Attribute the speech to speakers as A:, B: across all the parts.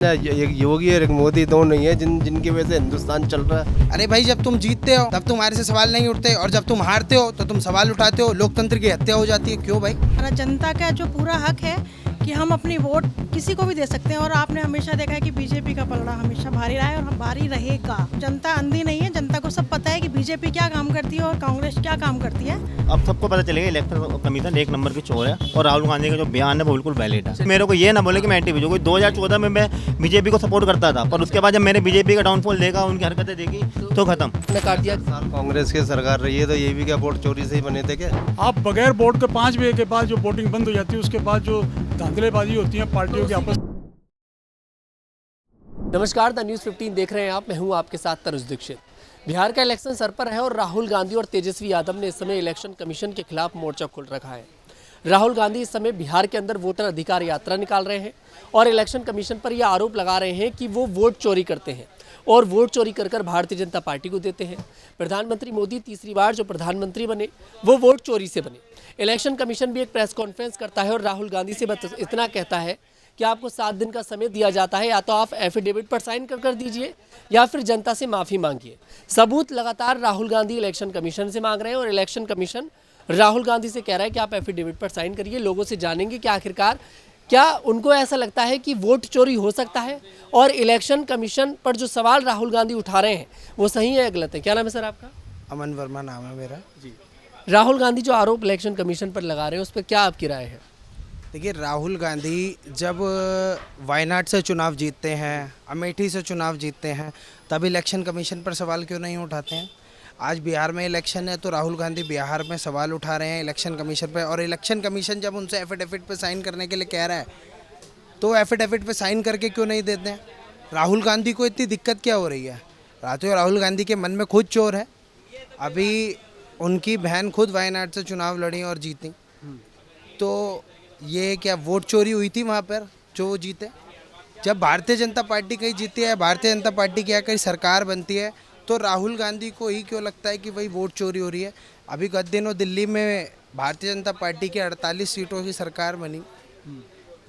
A: एक योगी और एक मोदी दोनों ही है जिनकी वजह से हिंदुस्तान चल रहा है।
B: अरे भाई, जब तुम जीतते हो तब तुम्हारे से सवाल नहीं उठते, और जब तुम हारते हो तो तुम सवाल उठाते हो, लोकतंत्र की हत्या हो जाती है। क्यों भाई?
C: हमारा जनता का जो पूरा हक है कि हम अपनी वोट किसी को भी दे सकते हैं, और आपने हमेशा देखा है कि बीजेपी का पलड़ा हमेशा भारी रहा है और भारी रहेगा। जनता अंधी नहीं है, जनता को सब पता है कि बीजेपी क्या काम करती है और कांग्रेस क्या काम करती है।
D: अब सबको पता चलेगा इलेक्शन कमीशन एक नंबर की चोर है और राहुल गांधी का जो बयान है वो बिल्कुल वैलिड है। मेरे को ये ना बोले कि मैं एंटी बीजेपी, 2014 में मैं बीजेपी को सपोर्ट करता था, पर उसके बाद जब मैंने बीजेपी का डाउनफॉल देखा, उनकी हरकतें देखी तो खत्म।
E: काट दिया।
A: कांग्रेस की सरकार रही है तो ये भी क्या वोट चोरी से ही बने थे क्या?
F: आप बगैर वोट के 5 बजे के बाद जो वोटिंग बंद हो जाती है, उसके बाद जो धांधलेबाजी होती है पार्टियों की आपस।
E: नमस्कार, द न्यूज़ 15 देख रहे हैं आप। मैं हूं आपके साथ तरुज दीक्षित। बिहार का इलेक्शन सर पर है और राहुल गांधी और तेजस्वी यादव ने इस समय इलेक्शन कमीशन के खिलाफ मोर्चा खोल रखा है। राहुल गांधी इस समय बिहार के अंदर वोटर अधिकार यात्रा निकाल रहे हैं और इलेक्शन कमीशन पर यह आरोप लगा रहे हैं कि वो वोट चोरी करते हैं और वोट चोरी कर भारतीय जनता पार्टी को देते हैं। प्रधानमंत्री मोदी तीसरी बार जो प्रधानमंत्री बने वो वोट चोरी से बने। इलेक्शन कमीशन भी एक प्रेस कॉन्फ्रेंस करता है और राहुल गांधी से बस इतना कहता है कि आपको 7 दिन का समय दिया जाता है, या तो आप एफिडेविट पर साइन कर दीजिए या फिर जनता से माफ़ी मांगिए। सबूत लगातार राहुल गांधी इलेक्शन कमीशन से मांग रहे हैं और इलेक्शन कमीशन राहुल गांधी से कह रहा है कि आप एफिडेविट पर साइन करिए। लोगों से जानेंगे कि आखिरकार क्या उनको ऐसा लगता है कि वोट चोरी हो सकता है और इलेक्शन कमीशन पर जो सवाल राहुल गांधी उठा रहे हैं वो सही है या गलत है। क्या नाम है सर आपका?
B: अमन वर्मा नाम है मेरा
E: जी। राहुल गांधी जो आरोप इलेक्शन कमीशन पर लगा रहे हैं उस पर क्या आपकी राय है?
B: देखिए, राहुल गांधी जब वायनाड से चुनाव जीतते हैं, अमेठी से चुनाव जीतते हैं, तब इलेक्शन कमीशन पर सवाल क्यों नहीं उठाते हैं? आज बिहार में इलेक्शन है तो राहुल गांधी बिहार में सवाल उठा रहे हैं इलेक्शन कमीशन पर, और इलेक्शन कमीशन जब उनसे एफिडेविट पे साइन करने के लिए कह रहा है तो एफिडेविट पे साइन करके क्यों नहीं देते हैं? राहुल गांधी को इतनी दिक्कत क्या हो रही है? राहुल गांधी के मन में खुद चोर है। अभी उनकी बहन खुद वायनाड से चुनाव लड़ी और जीती, तो ये क्या वोट चोरी हुई थी वहाँ पर जो वो जीते? जब भारतीय जनता पार्टी कहीं जीती है, भारतीय जनता पार्टी की कहीं सरकार बनती है, तो राहुल गांधी को ही क्यों लगता है कि वही वोट चोरी हो रही है? अभी गत दिनों दिल्ली में भारतीय जनता पार्टी की 48 सीटों की सरकार बनी,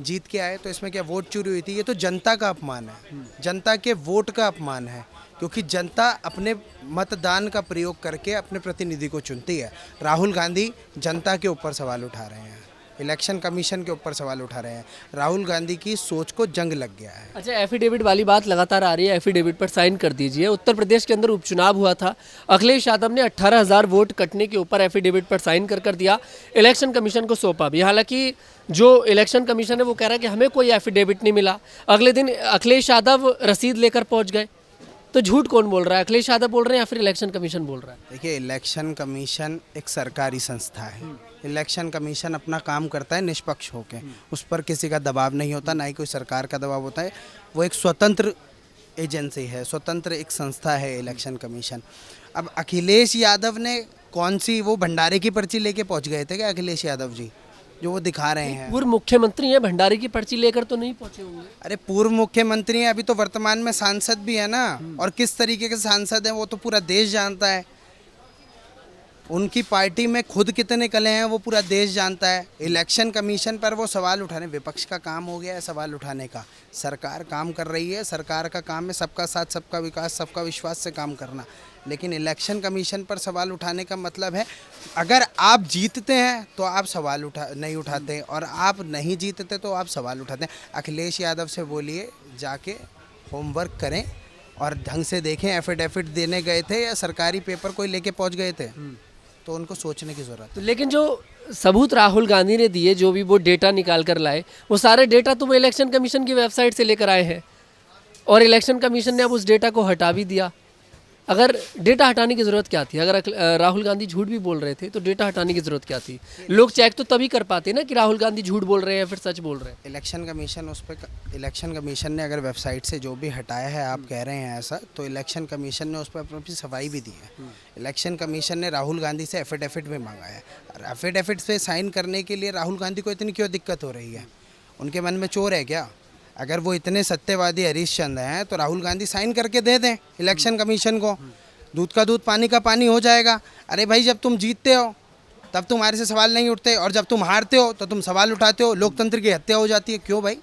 B: जीत के आए, तो इसमें क्या वोट चोरी हुई थी? ये तो जनता का अपमान है, जनता के वोट का अपमान है, क्योंकि जनता अपने मतदान का प्रयोग करके अपने प्रतिनिधि को चुनती है। राहुल गांधी जनता के ऊपर सवाल उठा रहे हैं, इलेक्शन कमीशन के ऊपर सवाल उठा रहे हैं। राहुल गांधी की सोच को जंग लग गया है।
E: अच्छा, एफिडेविट वाली बात लगातार आ रही है, एफिडेविट पर साइन कर दीजिए। उत्तर प्रदेश के अंदर उपचुनाव हुआ था, अखिलेश यादव ने 18,000 वोट कटने के ऊपर एफिडेविट पर साइन कर दिया, इलेक्शन कमीशन को सौंपा भी। हालांकि जो इलेक्शन कमीशन है वो कह रहा है कि हमें कोई एफिडेविट नहीं मिला। अगले दिन अखिलेश यादव रसीद लेकर पहुँच गए। तो झूठ कौन बोल रहा है, अखिलेश यादव बोल रहे हैं या फिर इलेक्शन कमीशन बोल रहा है?
B: देखिए, इलेक्शन कमीशन एक सरकारी संस्था है। इलेक्शन कमीशन अपना काम करता है निष्पक्ष होकर, उस पर किसी का दबाव नहीं होता, ना ही कोई सरकार का दबाव होता है। वो एक स्वतंत्र एजेंसी है, स्वतंत्र एक संस्था है इलेक्शन कमीशन। अब अखिलेश यादव ने कौन सी वो भंडारे की पर्ची लेके पहुंच गए थे क्या? अखिलेश यादव जी जो वो दिखा रहे हैं,
E: पूर्व मुख्यमंत्री हैं, भंडारे की पर्ची लेकर तो नहीं पहुंचे होंगे।
B: अरे पूर्व मुख्यमंत्री हैं, अभी तो वर्तमान में सांसद भी है ना, और किस तरीके के सांसद हैं वो तो पूरा देश जानता है। उनकी पार्टी में खुद कितने कले हैं वो पूरा देश जानता है। इलेक्शन कमीशन पर वो सवाल उठाने, विपक्ष का काम हो गया है सवाल उठाने का। सरकार काम कर रही है, सरकार का काम है सबका साथ सबका विकास सबका विश्वास से काम करना, लेकिन इलेक्शन कमीशन पर सवाल उठाने का मतलब है अगर आप जीतते हैं तो आप सवाल नहीं उठाते, और आप नहीं जीतते तो आप सवाल उठाते हैं। अखिलेश यादव से बोलिए जाके होमवर्क करें और ढंग से देखें, एफिडेविट देने गए थे या सरकारी पेपर कोई लेके पहुंच गए थे, तो उनको सोचने की ज़रूरत है।
E: लेकिन जो सबूत राहुल गांधी ने दिए, जो भी वो डेटा निकाल कर लाए, वो सारे डेटा तो वो इलेक्शन कमीशन की वेबसाइट से लेकर आए हैं और इलेक्शन कमीशन ने अब उस डेटा को हटा भी दिया। अगर डेटा हटाने की ज़रूरत क्या थी? अगर राहुल गांधी झूठ भी बोल रहे थे तो डेटा हटाने की ज़रूरत क्या थी? लोग चेक तो तभी कर पाते ना कि राहुल गांधी झूठ बोल रहे हैं या फिर सच बोल रहे हैं।
B: इलेक्शन कमीशन ने अगर वेबसाइट से जो भी हटाया है, आप कह रहे हैं ऐसा, तो इलेक्शन कमीशन ने उस पर अपनी सफाई भी दी है। इलेक्शन कमीशन ने राहुल गांधी से एफिडेविट भी मांगा है। एफिडेविट पे साइन करने के लिए राहुल गांधी को इतनी क्यों दिक्कत हो रही है? उनके मन में चोर है क्या? अगर वो इतने सत्यवादी हरीशचंद्र हैं तो राहुल गांधी साइन करके दे दें इलेक्शन कमीशन को, दूध का दूध पानी का पानी हो जाएगा। अरे भाई, जब तुम जीतते हो तब तुम्हारे से सवाल नहीं उठते, और जब तुम हारते हो तो तुम सवाल उठाते हो, लोकतंत्र की हत्या हो जाती है। क्यों भाई?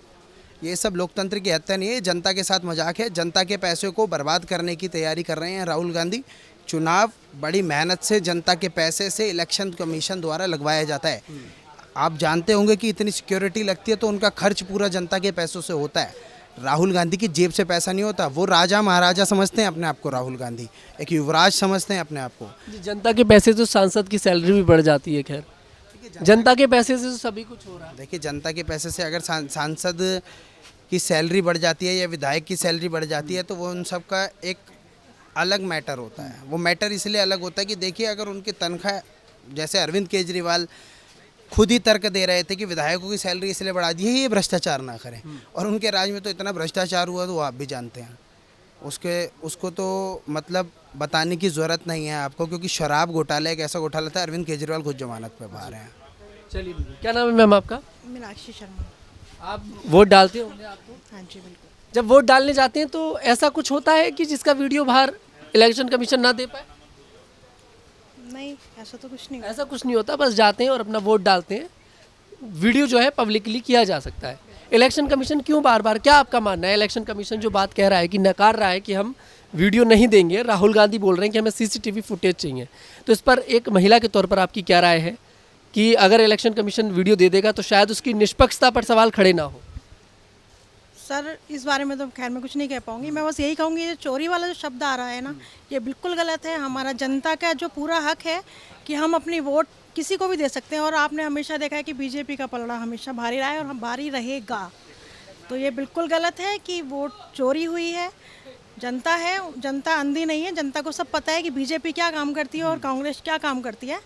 B: ये सब लोकतंत्र की हत्या नहीं है, जनता के साथ मजाक है। जनता के पैसे को बर्बाद करने की तैयारी कर रहे हैं राहुल गांधी। चुनाव बड़ी मेहनत से जनता के पैसे से इलेक्शन कमीशन द्वारा लगवाया जाता है। आप जानते होंगे कि इतनी सिक्योरिटी लगती है तो उनका खर्च पूरा जनता के पैसों से होता है। राहुल गांधी की जेब से पैसा नहीं होता। वो राजा महाराजा समझते हैं अपने आप को, राहुल गांधी एक युवराज समझते हैं अपने आप को।
E: जी, जनता के पैसे से सांसद की सैलरी भी बढ़ जाती है। खैर, जनता के पैसे से तो सभी कुछ हो रहा है।
B: देखिए, जनता के पैसे से अगर सांसद की सैलरी बढ़ जाती है या विधायक की सैलरी बढ़ जाती है तो वो उन सब का एक अलग मैटर होता है। वो मैटर इसलिए अलग होता है कि देखिए, अगर उनकी तनख्वाह, जैसे अरविंद केजरीवाल खुद ही तर्क दे रहे थे कि विधायकों की सैलरी इसलिए बढ़ा दी है ये भ्रष्टाचार ना करें, और उनके राज में तो इतना भ्रष्टाचार हुआ तो वो आप भी जानते हैं। उसको तो मतलब बताने की ज़रूरत नहीं है आपको, क्योंकि शराब घोटाला एक ऐसा घोटाला था, अरविंद केजरीवाल खुद जमानत पे बाहर हैं।
E: चलिए, क्या नाम है मैम आपका?
C: मीनाक्षी शर्मा।
E: आप वोट डालते होंगे आप तो?
C: हाँ जी, बिल्कुल।
E: जब वोट डालने जाते हैं तो ऐसा कुछ होता है कि जिसका वीडियो बाहर इलेक्शन कमीशन ना दे पाए?
C: नहीं, ऐसा तो कुछ नहीं।
E: ऐसा कुछ नहीं होता, बस जाते हैं और अपना वोट डालते हैं। वीडियो जो है पब्लिकली किया जा सकता है। इलेक्शन कमीशन क्यों बार बार, क्या आपका मानना है? इलेक्शन कमीशन जो बात कह रहा है कि नकार रहा है कि हम वीडियो नहीं देंगे, राहुल गांधी बोल रहे हैं कि हमें सीसीटीवी फुटेज चाहिए, तो इस पर एक महिला के तौर पर आपकी क्या राय है कि अगर इलेक्शन कमीशन वीडियो दे देगा तो शायद उसकी निष्पक्षता पर सवाल खड़े ना हो?
C: सर, इस बारे में तो खैर मैं कुछ नहीं कह पाऊंगी। मैं बस यही कहूँगी, ये चोरी वाला जो शब्द आ रहा है ना, ये बिल्कुल गलत है। हमारा जनता का जो पूरा हक है कि हम अपनी वोट किसी को भी दे सकते हैं, और आपने हमेशा देखा है कि बीजेपी का पलड़ा हमेशा भारी रहा है और हम भारी रहेगा। तो ये बिल्कुल गलत है कि वोट चोरी हुई है। जनता है, जनता अंधी नहीं है। जनता को सब पता है कि बीजेपी क्या काम करती है और कांग्रेस क्या काम करती है।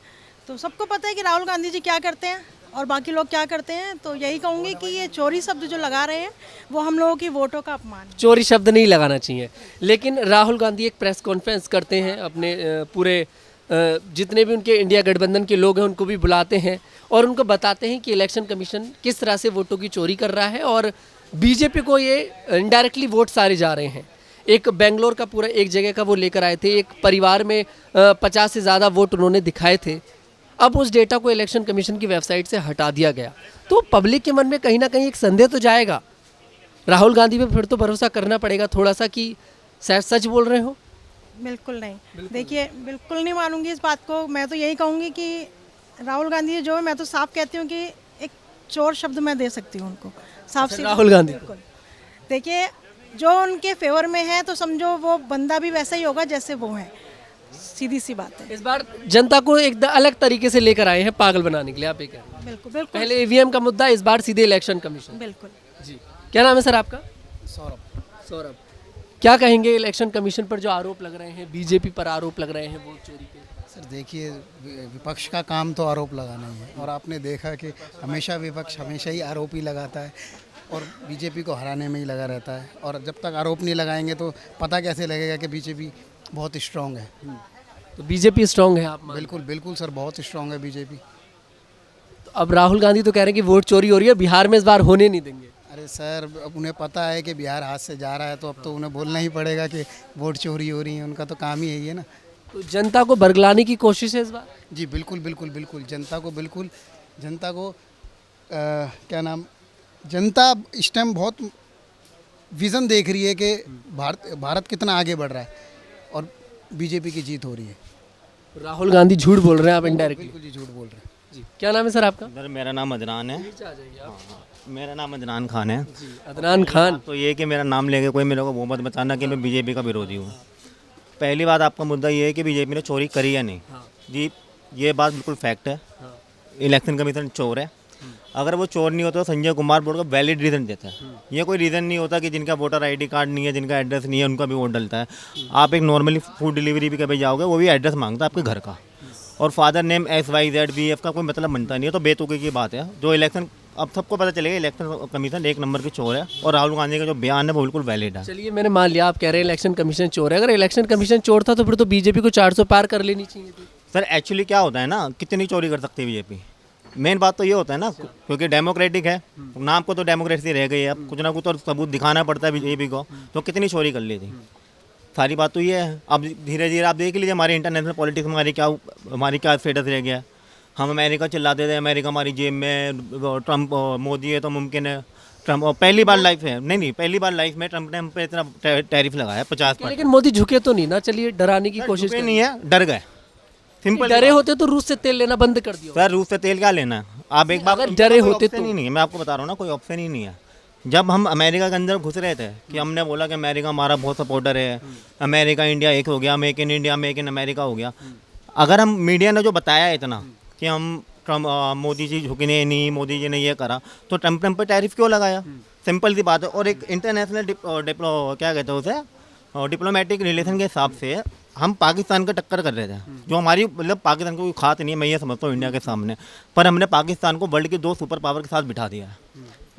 C: तो सबको पता है कि राहुल गांधी जी क्या करते हैं और बाकी लोग क्या करते हैं। तो यही कहूँगी कि ये चोरी शब्द जो लगा रहे हैं वो हम लोगों की वोटों का अपमान है।
E: चोरी शब्द नहीं लगाना चाहिए। लेकिन राहुल गांधी एक प्रेस कॉन्फ्रेंस करते हैं, अपने पूरे जितने भी उनके इंडिया गठबंधन के लोग हैं उनको भी बुलाते हैं और उनको बताते हैं कि इलेक्शन कमीशन किस तरह से वोटों की चोरी कर रहा है और बीजेपी को ये इनडायरेक्टली वोट सारे जा रहे हैं। एक बेंगलोर का पूरा एक जगह का वो लेकर आए थे, एक परिवार में 50 से ज़्यादा वोट उन्होंने दिखाए थे। अब उस डेटा को इलेक्शन कमीशन की वेबसाइट से हटा दिया गया, तो पब्लिक के मन में कहीं ना कहीं एक संदेह तो जाएगा। राहुल गांधी पे फिर तो भरोसा करना पड़ेगा थोड़ा सा कि शायद सच बोल रहे हो।
C: बिल्कुल नहीं। देखिए, बिल्कुल नहीं मानूंगी इस बात को। मैं तो यही कहूँगी कि राहुल गांधी जो है, मैं तो साफ कहती हूँ कि एक चोर शब्द मैं दे सकती हूँ उनको, साफ सी।
E: राहुल गांधी
C: बिल्कुल। देखिए, जो उनके फेवर में है तो समझो वो बंदा भी वैसा ही होगा जैसे वो है, सीधी सी बात है।
E: इस बार जनता को एक अलग तरीके से लेकर आए हैं पागल बनाने के लिए, आप ये कह रहे हैं।
C: बिल्कुल बिल्कुल।
E: पहले ईवीएम का मुद्दा, इस बार सीधे इलेक्शन कमीशन।
C: बिल्कुल
E: जी, क्या नाम है सर आपका?
B: सौरभ।
E: सौरभ, क्या कहेंगे इलेक्शन कमीशन पर जो आरोप लग रहे हैं, बीजेपी पर आरोप लग रहे हैं वोट चोरी के?
G: सर देखिए, विपक्ष का काम तो आरोप लगाना ही है, और आपने देखा कि हमेशा विपक्ष हमेशा ही आरोप ही लगाता है और बीजेपी को हराने में ही लगा रहता है। और जब तक आरोप नहीं लगाएंगे तो पता कैसे लगेगा कि बीजेपी बहुत स्ट्रांग है।
E: तो बीजेपी स्ट्रांग है आप मान?
G: बिल्कुल बिल्कुल सर, बहुत स्ट्रांग है बीजेपी।
E: तो अब राहुल गांधी तो कह रहे हैं कि वोट चोरी हो रही है, बिहार में इस बार होने नहीं देंगे।
G: अरे सर, अब उन्हें पता है कि बिहार हाथ से जा रहा है, तो अब तो उन्हें बोलना ही पड़ेगा कि वोट चोरी हो रही है। उनका तो काम ही यही है ना।
E: तो जनता को बरगलाने की कोशिश है इस बार?
G: जी बिल्कुल बिल्कुल बिल्कुल। जनता को जनता इस टाइम बहुत विज़न देख रही है कि भारत कितना आगे बढ़ रहा है और बीजेपी की जीत हो रही है।
E: राहुल गांधी झूठ बोल रहे हैं आप इनडायरेक्टली?
G: बिल्कुल जी, झूठ बोल रहे हैं।
E: जी, क्या नाम है सर आपका?
D: सर मेरा नाम अदनान है। मेरा नाम अदनान खान है।
E: अदनान खान।
D: तो ये कि मेरा नाम लेके कोई मेरे को वो मत बताना कि मैं बीजेपी का विरोधी हूँ। पहली बात, आपका मुद्दा ये है कि बीजेपी ने चोरी करी या नहीं। जी, ये बात बिल्कुल फैक्ट है। इलेक्शन कमीशन चोर है। अगर वो चोर नहीं होता तो संजय कुमार बोर्ड का वैलिड रीज़न देता है। ये कोई रीज़न नहीं होता कि जिनका वोटर आईडी कार्ड नहीं है, जिनका एड्रेस नहीं है, उनका भी वोट डलता है। आप एक नॉर्मली फूड डिलीवरी भी कभी जाओगे, वो भी एड्रेस मांगता है आपके घर का, और फादर नेम XYZBF का कोई मतलब बनता नहीं है। तो बेतुके की बात है। जो इलेक्शन, अब सबको पता चलेगा इलेक्शन कमीशन एक नंबर की चोर है, और राहुल गांधी का जो बयान है वो बिल्कुल वैलिड है।
E: चलिए, मैंने मान लिया आप कह रहे हैं इलेक्शन कमीशन चोर है। अगर इलेक्शन कमीशन चोर था तो फिर तो बीजेपी को 400 पार कर लेनी चाहिए थी।
D: सर एक्चुअली क्या होता है ना, कितनी चोरी कर सकती है बीजेपी। मेन बात तो ये होता है ना, क्योंकि डेमोक्रेटिक है, नाम को तो डेमोक्रेसी रह गई है। अब कुछ ना कुछ तो सबूत दिखाना पड़ता है बीजेपी को। तो कितनी चोरी कर ली थी, सारी बात तो ये है। अब धीरे धीरे आप देख लीजिए हमारे इंटरनेशनल पॉलिटिक्स में हमारी क्या स्टेटस रह गया है। हम अमेरिका चिल्लाते थे, अमेरिका हमारी जेब में, ट्रम्प मोदी है तो मुमकिन है। ट्रम्प पहली बार लाइफ है, नहीं पहली बार लाइफ में ट्रम्प ने हम पे इतना टैरिफ लगाया 50%।
E: लेकिन मोदी झुके तो नहीं ना, चलिए डराने की कोशिश
D: झुके
E: करें।
D: नहीं है, डर गए। सिंपल
E: डरे होते तो रूस से तेल लेना बंद कर दिया।
D: सर रूस से तेल क्या लेना है? आप एक बार
E: अगर डरे होते
D: तो नहीं है, मैं आपको बता रहा हूँ ना, कोई ऑप्शन ही नहीं है। जब हम अमेरिका के अंदर घुस रहे थे कि हमने बोला कि अमेरिका हमारा बहुत सपोर्टर है, अमेरिका इंडिया एक हो गया, make in India make in America हो गया। अगर हम मीडिया ने जो बताया इतना कि हम ट्रम्प मोदी जी झुकने नहीं, मोदी जी ने ये करा, तो ट्रम्प पे टैरिफ क्यों लगाया? सिंपल सी बात है। और एक इंटरनेशनल क्या कहते हैं उसे, डिप्लोमेटिक रिलेशन के हिसाब से हम पाकिस्तान का टक्कर कर रहे थे, जो हमारी मतलब पाकिस्तान को कोई खात नहीं है, मैं ये समझता हूँ इंडिया के सामने। पर हमने पाकिस्तान को वर्ल्ड के 2 सुपर पावर के साथ बिठा दिया है।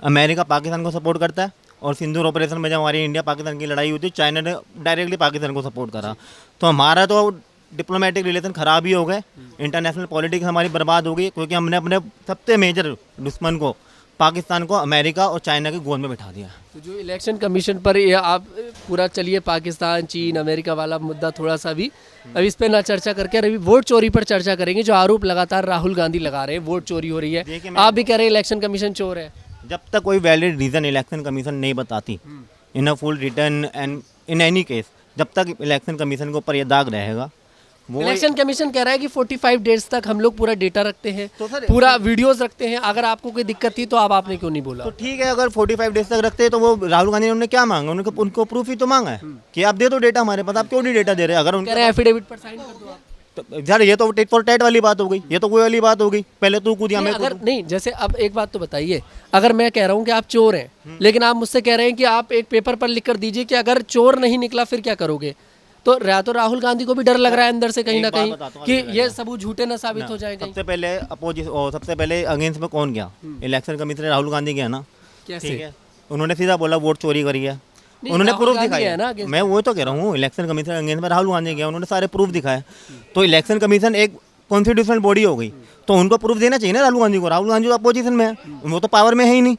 D: अमेरिका पाकिस्तान को सपोर्ट करता है, और सिंदूर ऑपरेशन में जब हमारी इंडिया पाकिस्तान की लड़ाई हुई थी, चाइना ने डायरेक्टली पाकिस्तान को सपोर्ट करा। तो हमारा तो डिप्लोमेटिक रिलेशन ख़राब ही हो गए, इंटरनेशनल पॉलिटिक्स हमारी बर्बाद हो गई, क्योंकि हमने अपने सबसे मेजर दुश्मन को, पाकिस्तान को, अमेरिका और चाइना की गोद में बिठा दिया।
E: तो जो इलेक्शन कमीशन पर ये आप पूरा चलिए पाकिस्तान, चीन, अमेरिका वाला मुद्दा थोड़ा सा भी अभी इस पर ना चर्चा करके अभी वोट चोरी पर चर्चा करेंगे, जो आरोप लगातार राहुल गांधी लगा रहे हैं, वोट चोरी हो रही है। आप भी कह रहे हैं इलेक्शन कमीशन चोर है।
D: जब तक कोई वैलिड रीज़न इलेक्शन कमीशन नहीं बताती in a full return and in any case, जब तक इलेक्शन कमीशन के ऊपर ये दाग रहेगा, वो
E: इलेक्शन कमीशन कह रहा है कि 45 डेज तक हम लोग पूरा डेटा रखते हैं,
D: तो सर
E: पूरा वीडियोस रखते हैं। अगर आपको कोई दिक्कत थी तो आपने क्यों नहीं बोला?
D: तो ठीक है, अगर 45 डेज तक रखते हैं तो वो राहुल गांधी ने उन्होंने क्या मांगा? उनको प्रूफ ही तो मांगा है कि आप दे दो डेटा हमारे पास, आप क्यों नहीं डेटा दे रहे? अगर
E: कह
D: उनके
E: रहे हैं एफिडेविट पर साइन कर दो आप।
D: तो यार ये तो टेट फॉर टैट वाली बात हो गई, ये तो कोई वाली बात हो गई, पहले तू कूद या मैं
E: अगर
D: कूदूं।
E: नहीं, जैसे अब एक बात तो बताइए, अगर मैं कह रहा हूँ कि आप चोर हैं, लेकिन आप मुझसे कह रहे हैं कि आप एक पेपर पर लिख कर दीजिए कि अगर चोर नहीं निकला फिर क्या करोगे, तो राहुल गांधी को भी डर लग रहा है अंदर से कहीं ना
D: एक बात
E: कहीं
D: बताता हूँ,
E: कि
D: अभी
E: ये सबूत झूठे ना साबित हो जाए कहीं।
D: सबसे पहले अगेंस्ट में कौन गया? इलेक्शन कमीशन राहुल गांधी गया ना।
E: कैसे?
D: ठीक है, उन्होंने सीधा बोला वोट चोरी करी है, उन्होंने
E: राहुल
D: प्रूफ
E: गांधी
D: दिखाया
E: है ना against
D: मैं वो तो कह रहा हूँ, इलेक्शन कमीशन अगेंस्ट में राहुल गांधी गया, उन्होंने सारे प्रूफ दिखाए। तो इलेक्शन कमीशन एक कॉन्स्टिट्यूशनल बॉडी हो गई, तो उनको प्रूफ देना चाहिए ना राहुल गांधी को। राहुल गांधी तो अपोजिशन में है, वो तो पावर में है ही नहीं,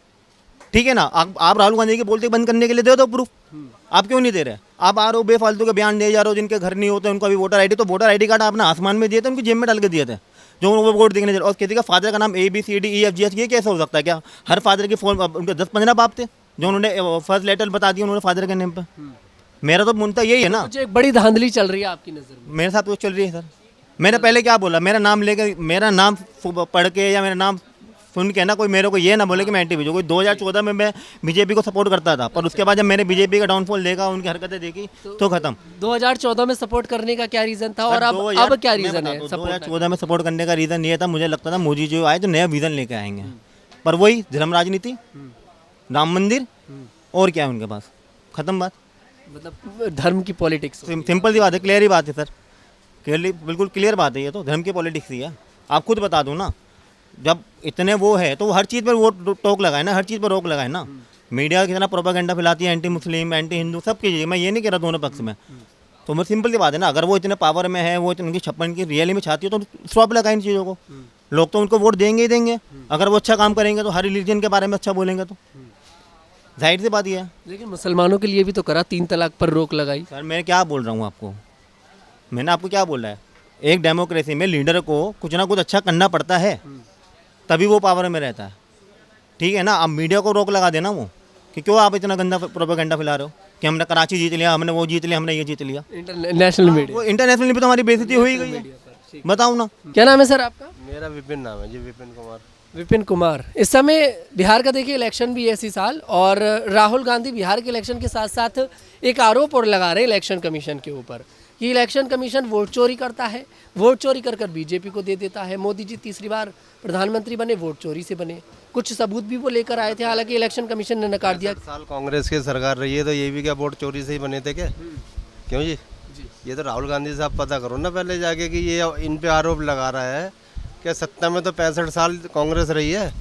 D: ठीक है ना। आप राहुल गांधी के बोलते बंद करने के लिए दे दो प्रूफ, आप क्यों नहीं दे रहे? आप आ रहे हो बेफालतू के बयान दे जा रहे हो, जिनके घर नहीं होते उनको अभी वोटर आईडी, तो वोटर आईडी कार्ड आपने आसमान में दिए थे, उनकी जेब में डाल के दिए थे, जो वो वोट देखने चले। और किसी का फादर का नाम ABCDEFGH, ये कैसे हो सकता है? क्या हर फादर के फोन उनके 10-15 बाप थे जो उन्होंने फर्स्ट लेटर बता दिया उन्होंने फादर के नेम पर? मेरा तो मुद्दा यही है ना।
E: मुझे एक बड़ी धांधली चल रही है आपकी नज़र में।
D: मेरे साथ वो चल रही है सर। मैंने पहले क्या बोला? मेरा नाम लेके, मेरा नाम पढ़ के या मेरा नाम सुन के ना कोई मेरे को ये ना बोले कि मैं एंटी बीजेपी। कोई 2014 में मैं बीजेपी को सपोर्ट करता था, पर उसके बाद जब मैंने बीजेपी का डाउनफॉल देखा, उनकी हरकतें देखी, तो खत्म।
E: 2014 में सपोर्ट करने का क्या रीजन था और अब क्या रीजन है?
D: 2014 में सपोर्ट करने का रीजन ये था, मुझे लगता था मोदी जी आए तो नया विजन लेके आएंगे, पर वही धर्म राजनीति, राम मंदिर, और क्या है उनके पास? खत्म बात।
E: मतलब धर्म की पॉलिटिक्स।
D: सिंपल सी बात है, क्लियर ही बात है सर, क्लियरली बिल्कुल क्लियर बात है, ये तो धर्म की पॉलिटिक्स ही है। आप खुद बता दो ना, जब इतने वो है तो हर चीज़ पर वो टोक लगाए ना, हर चीज़ पर रोक लगाए ना। मीडिया कितना प्रोपेगेंडा फैलाती है, एंटी मुस्लिम, एंटी हिंदू, सब की चीज़। मैं ये नहीं कह रहा दोनों पक्ष में, तो मैं सिंपल सी बात है ना, अगर वो इतने पावर में है, वो उनकी 56 की रियली में चाहती है, तो स्टॉप लगाए इन चीज़ों को। लोग तो उनको वोट देंगे ही देंगे, अगर वो अच्छा काम करेंगे तो, हर रिलीजन के बारे में अच्छा बोलेंगे तो, जाहिर सी बात ये है।
E: लेकिन मुसलमानों के लिए भी तो करा, 3 तलाक पर रोक लगाई।
D: सर मैं क्या बोल रहा हूँ आपको, मैंने आपको क्या बोला है? एक डेमोक्रेसी में लीडर को कुछ ना कुछ अच्छा करना पड़ता है, तभी वो पावर में रहता है, ठीक है ना। अब मीडिया को रोक लगा देना वो कि क्यों आप इतना गंदा प्रोपेगेंडा फैला रहे हो कि हमने कराची जीत लिया, हमने वो जीत लिया, हमने ये जीत लिया।
E: इंटरनेशनल मीडिया,
D: वो इंटरनेशनल भी तो हमारी बेइज्जती हो ही गई है, बताओ ना।
E: क्या नाम है सर आपका?
A: मेरा विपिन नाम है जी, विपिन कुमार।
E: विपिन कुमार। इस समय बिहार का देखिए इलेक्शन भी है इसी साल, और राहुल गांधी बिहार के इलेक्शन के साथ साथ एक आरोप और लगा रहे हैं इलेक्शन कमीशन के ऊपर कि इलेक्शन कमीशन वोट चोरी करता है, वोट चोरी कर कर बीजेपी को दे देता है। मोदी जी तीसरी बार प्रधानमंत्री बने, वोट चोरी से बने। कुछ सबूत भी वो लेकर आए थे, हालांकि इलेक्शन कमीशन ने नकार दिया।
A: 60 साल कांग्रेस की सरकार रही है, तो ये भी क्या वोट चोरी से ही बने थे क्या? क्यों जी? ये तो राहुल गांधी साहब पता करो ना पहले जाके कि ये इन पे आरोप लगा रहा है कि सत्ता में तो 65 साल कांग्रेस रही है।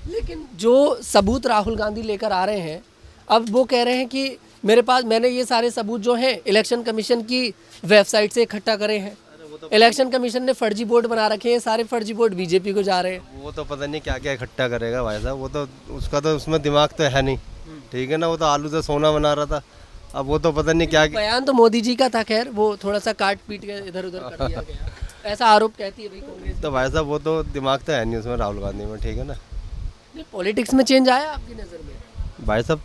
E: लेकिन जो सबूत राहुल गांधी लेकर आ रहे हैं, अब वो कह रहे हैं कि मेरे पास, मैंने ये सारे सबूत जो हैं इलेक्शन कमीशन की वेबसाइट से इकट्ठा करे हैं। इलेक्शन कमीशन ने फर्जी बोर्ड बना रखे हैं, सारे फर्जी बोर्ड बीजेपी को जा रहे हैं।
A: वो तो पता नहीं क्या क्या इकट्ठा करेगा भाई साहब, वो तो उसका तो उसमें दिमाग तो है नहीं, ठीक है ना। वो तो आलू से सोना बना रहा था, अब वो तो पता नहीं क्या।
E: बयान तो मोदी जी का था, खैर वो थोड़ा सा काट पीट के इधर उधर कर दिया गया, ऐसा आरोप कहती है भाई कांग्रेस।
A: तो भाई साहब वो तो दिमाग तो है नहीं उसमें राहुल गांधी में, ठीक है ना।
E: नहीं, पॉलिटिक्स में चेंज आया आपकी नज़र में?
A: भाई साहब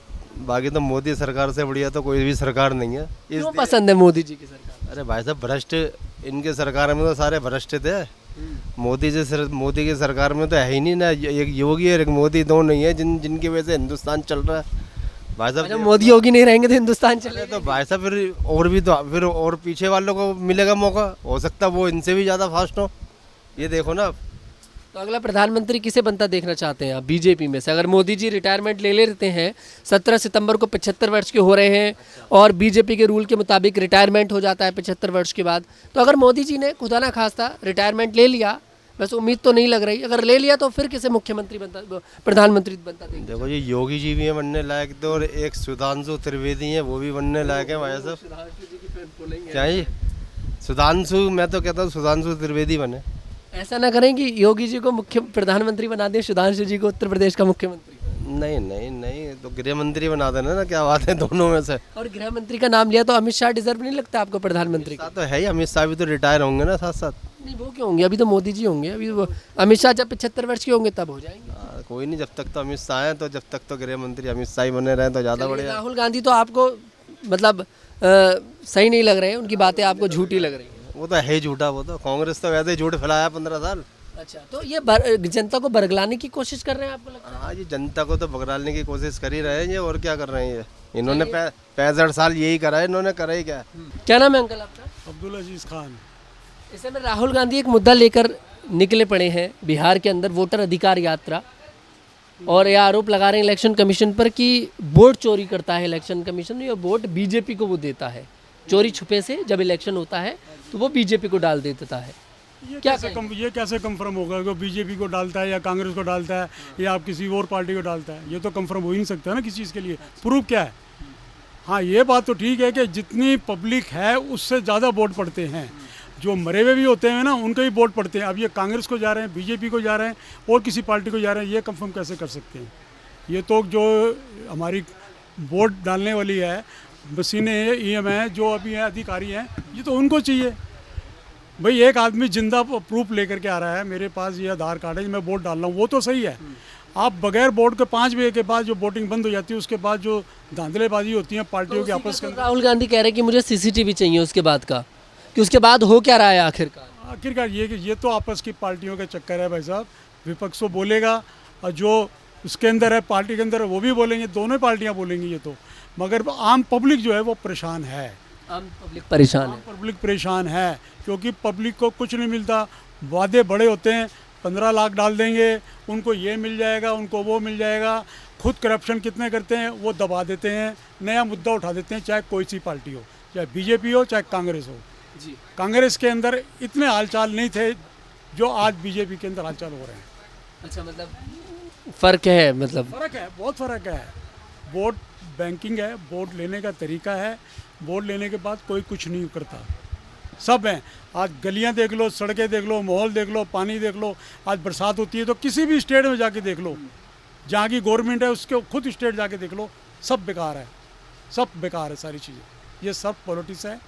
A: बाकी तो मोदी सरकार से बढ़िया तो कोई भी सरकार नहीं है
E: क्यों पसंद है मोदी जी की सरकार?
A: अरे भाई साहब भ्रष्ट इनके सरकार में तो सारे भ्रष्ट थे। मोदी की सरकार में तो है ही नहीं ना, एक योगी और एक मोदी, दो नहीं है जिनकी वजह से हिंदुस्तान चल रहा है भाई साहब।
E: जब मोदी योगी नहीं रहेंगे तो हिंदुस्तान चलेगा।
A: तो भाई साहब फिर और भी तो फिर और पीछे वालों को मिलेगा मौका, हो सकता है वो इनसे भी ज़्यादा फास्ट हो। ये देखो ना,
E: तो अगला प्रधानमंत्री किसे बनता देखना चाहते हैं आप बीजेपी में से? अगर मोदी जी रिटायरमेंट ले लेते हैं, 17 सितंबर को 75 वर्ष के हो रहे हैं और बीजेपी के रूल के मुताबिक रिटायरमेंट हो जाता है 75 वर्ष के बाद, तो अगर मोदी जी ने खुदा ना खास्ता रिटायरमेंट ले लिया, वैसे उम्मीद तो नहीं लग रही, अगर ले लिया तो फिर किसे मुख्यमंत्री बनता, प्रधानमंत्री बनता देंगे?
A: देखो ये योगी जी भी है बनने लायक तो, और एक सुधांशु त्रिवेदी है वो भी बनने लायक है भाई साहब। क्या है सुधांशु, मैं तो कहता हूँ सुधांशु त्रिवेदी बने।
E: ऐसा ना करें कि योगी जी को मुख्य प्रधानमंत्री बना दें, सुधांशु जी को उत्तर प्रदेश का मुख्यमंत्री?
A: नहीं नहीं नहीं, तो गृह मंत्री बना देना ना, क्या बात है दोनों में से।
E: और गृह मंत्री का नाम लिया तो अमित शाह डिजर्व नहीं लगता आपको प्रधानमंत्री का?
A: तो है ही, अमित शाह भी तो रिटायर होंगे ना साथ साथ।
E: नहीं, वो क्यों होंगे? अभी तो मोदी जी होंगे, अभी तो अमित शाह जब 75 वर्ष के होंगे तब हो जाएंगे।
A: कोई नहीं, जब तक तो अमित शाह है तो, जब तक तो गृह मंत्री अमित शाह ही बने रहे तो ज़्यादा बढ़िया।
E: राहुल गांधी तो आपको मतलब सही नहीं लग रहे हैं, उनकी बातें आपको झूठी लग रही हैं?
A: वो तो है ही झूठा, वो तो कांग्रेस तो वैसे ही झूठ फैलाया 15 साल।
E: अच्छा, तो ये जनता को बरगलाने की कोशिश कर रहे हैं आपको लगता है?
A: हाँ, ये जनता को तो बगड़ाने की कोशिश कर ही रहे हैं ये, और क्या कर रहे हैं ये। इन्होंने 65 साल यही करा है, इन्होंने करा ही क्या।
E: क्या नाम है अंकल आपका?
F: अब्दुल अजीज खान।
E: इस समय राहुल गांधी एक मुद्दा लेकर निकले पड़े हैं बिहार के अंदर, वोटर अधिकार यात्रा, और यह आरोप लगा रहे हैं इलेक्शन कमीशन पर कि वोट चोरी करता है इलेक्शन कमीशन, या वोट बीजेपी को वो देता है चोरी छुपे से। जब इलेक्शन होता है तो वो बीजेपी को डाल देता है।
F: ये
E: क्या
F: कैसे कंफर्म होगा कि बीजेपी को डालता है या कांग्रेस को डालता है या आप किसी और पार्टी को डालता है? ये तो कंफर्म हो ही नहीं सकता ना किसी चीज़ के लिए। प्रूफ क्या है? हाँ, ये बात तो ठीक है कि जितनी पब्लिक है उससे ज़्यादा वोट पड़ते हैं, जो मरे हुए भी होते हैं ना उनके भी वोट पड़ते हैं। अब ये कांग्रेस को जा रहे हैं, बीजेपी को जा रहे हैं और किसी पार्टी को जा रहे हैं, ये कंफर्म कैसे कर सकते हैं? ये तो जो हमारी वोट डालने वाली है, मशीनें ईएम है, जो अभी है अधिकारी हैं, ये तो उनको चाहिए। भाई एक आदमी जिंदा प्रूफ लेकर के आ रहा है, मेरे पास ये आधार कार्ड है, मैं वोट डाल रहा हूँ, वो तो सही है। आप बगैर वोट के 5 बजे के बाद जो वोटिंग बंद हो जाती है, उसके बाद जो धांधलेबाजी होती है पार्टियों के आपस के अंदर।
E: राहुल गांधी कह रहे हैं कि मुझे सीसीटीवी चाहिए उसके बाद का, कि उसके बाद हो क्या रहा है आखिरकार?
F: ये तो आपस की पार्टियों का चक्कर है भाई साहब। विपक्ष तो बोलेगा और जो उसके अंदर है पार्टी के अंदर है वो भी बोलेंगे, दोनों पार्टियां बोलेंगी ये तो। मगर आम पब्लिक जो है वो परेशान है।
E: आम पब्लिक परेशान है।
F: पब्लिक परेशान है क्योंकि पब्लिक को कुछ नहीं मिलता। वादे बड़े होते हैं, 15 लाख डाल देंगे, उनको ये मिल जाएगा, उनको वो मिल जाएगा। खुद करप्शन कितने करते हैं वो दबा देते हैं, नया मुद्दा उठा देते हैं, चाहे कोई सी पार्टी हो, चाहे बीजेपी हो चाहे कांग्रेस हो।
E: जी,
F: कांग्रेस के अंदर इतने हालचाल नहीं थे जो आज बीजेपी के अंदर हालचाल हो रहे हैं।
E: अच्छा, मतलब फ़र्क है, मतलब
F: फ़र्क है, बहुत फ़र्क है। वोट बैंकिंग है, वोट लेने का तरीका है। वोट लेने के बाद कोई कुछ नहीं करता, सब हैं। आज गलियां देख लो, सड़कें देख लो, माहौल देख लो, पानी देख लो। आज बरसात होती है तो किसी भी स्टेट में जाके देख लो, जहाँ की गवर्नमेंट है उसके खुद स्टेट जाके देख लो, सब बेकार है, सब बेकार है सारी चीज़ें। ये सब पॉलिटिक्स है,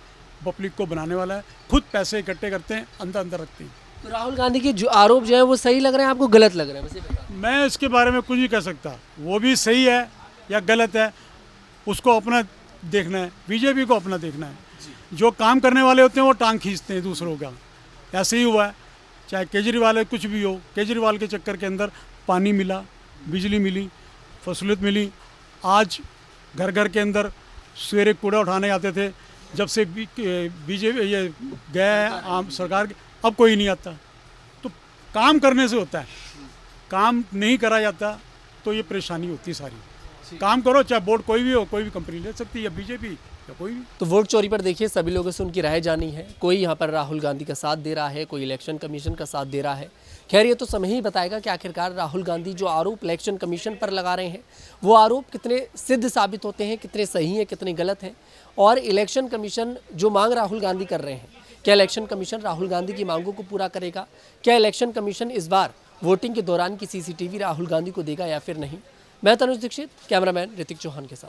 F: पब्लिक को बनाने वाला है, खुद पैसे इकट्ठे करते हैं, अंदर अंदर रखते हैं।
E: तो राहुल गांधी के जो आरोप जो है वो सही लग रहे हैं आपको, गलत लग रहे हैं? वैसे बता।
F: मैं इसके बारे में कुछ नहीं कह सकता, वो भी सही है या गलत है, उसको अपना देखना है, बीजेपी को अपना देखना है। जो काम करने वाले होते हैं वो टांग खींचते हैं दूसरों का। ऐसे ही हुआ है, चाहे केजरीवाल है, कुछ भी हो, केजरीवाल के चक्कर के अंदर पानी मिला, बिजली मिली, फसलियत मिली। आज घर घर के अंदर सवेरे कूड़ा उठाने आते थे, जब से बीजेपी ये गया है आम सरकार के, अब कोई नहीं आता। तो काम करने से होता है, काम नहीं करा जाता तो ये परेशानी होती सारी। काम करो, चाहे बोर्ड कोई भी हो, कोई भी कंपनी ले सकती है, या बीजेपी या कोई भी।
E: तो वोट चोरी पर देखिए सभी लोगों से उनकी राय जानी है। कोई यहाँ पर राहुल गांधी का साथ दे रहा है, कोई इलेक्शन कमीशन का साथ दे रहा है। खैर ये तो समय ही बताएगा कि आखिरकार राहुल गांधी जो आरोप इलेक्शन कमीशन पर लगा रहे हैं वो आरोप कितने सिद्ध साबित होते हैं, कितने सही हैं, कितने गलत हैं। और इलेक्शन कमीशन जो मांग राहुल गांधी कर रहे हैं, क्या इलेक्शन कमीशन राहुल गांधी की मांगों को पूरा करेगा? क्या इलेक्शन कमीशन इस बार वोटिंग के दौरान की CCTV राहुल गांधी को देगा या फिर नहीं? मैं तनुज दीक्षित, कैमरामैन ऋतिक चौहान के साथ।